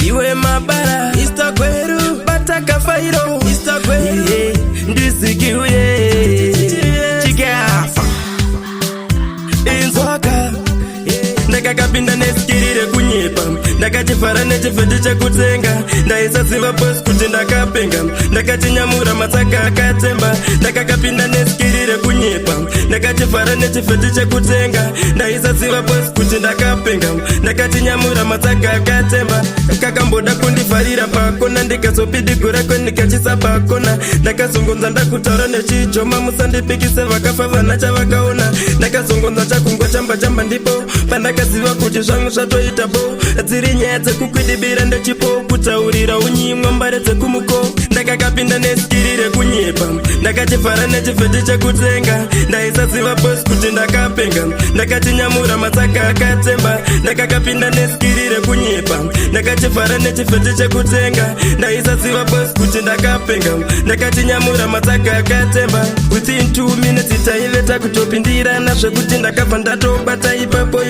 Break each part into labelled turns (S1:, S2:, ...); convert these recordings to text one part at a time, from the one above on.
S1: Iwe mabara Instagweru Bataka fairo Instagweru Ndisikiwe Chigafa Inzoka Ndakakapinda nesikirire kunyepa Ndakachifara nechifeti chekutenga Ndaisasiva post kuti ndakapenga Ndakachinyamura matsaka akatemba Ndakakapinda nesikirire kunyepa Ndakachifara nechifeti chekutenga Ndaisasiva post kuti ndakapenga Ndakachinyamura matsaka akatemba Kakamboda kundifarira pakona Ndikazopidigura kwenikachisa pakona Ndakazongonza ndakutaura nechijoma Musandipikise vakafa vana chavakaona Ndakazongonza chakungo chamba ndipo Pandakaziva kuti zvangu zvatoita bo Dziri nyaya dzekukwidibira ndechipo Kutaurira unyimwa mbare dzekumuko Ndakakapinda nesikirire kunyepa Ndakachifara nechifeti chekutenga Ndaisaziva post kuti ndakapenga Ndakachinyamura matsaka akatemba Ndakakapinda nesikirire kunyepa Ndakachifara nechifeti chekutenga Ndaisaziva post kuti ndakapenga Ndakachinyamura matsaka akatemba Within 2 minutes taiveta kutopindirana Zvekuti ndakabva ndatobata ipapo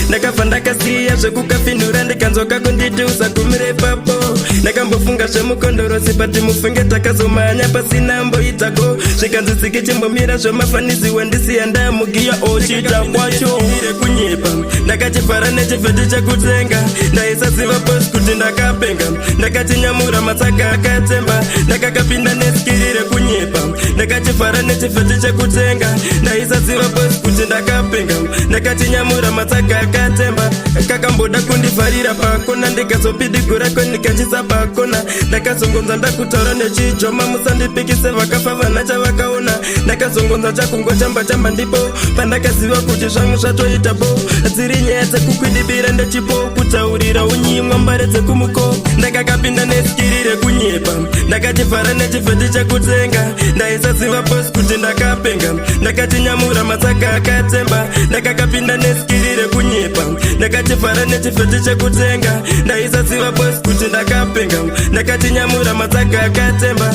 S1: Ndakabva ndakasiya zvekukapindura Ndikanzoka kunditi usagumire ipapo Ndakambofunga zvemukondorosi Pati mufunge takazomanya pasina mboitako Zvikanzitsiki chimbomira zvemafanizi Wandisiya ndamugiya ochita kwacho kunyepa Ndakachifara nechifeti chekutenga Ndaisaziva post kuti ndakapenga Ndakachinyamura matsaka akatemba Ndakakapinda nesikirire kunyepa Ndakachifara nechifeti chekutenga Ndaisaziva post kuti ndakapenga Ndakachinyamura matsaka akatemba Kakamboda kundivharira pakona Ndikazopidigura kwenikachisa pakona Ndakazongonza ndakutaura nechijoma Musandipikise vakafa vana chavakaona Ndakazongonza chakungo chamba ndipo Pandakaziva kuti zvangu zvatoita bo Dziri nyaya dzekukwidibira ndechipo Kutaurira unyimwa mbare dzekumuko Ndakakapinda nesikirire kunyepa Ndakachifara nechifeti chekutenga Ndaisaziva post kuti ndakapenga Ndakachinyamura matsaka akatemba Ndakakapinda nesikirire kunyepa Ndakachifara nechifeti chekutenga Ndaisaziva post kuti ndakapenga Ndakachinyamura matsaka akatemba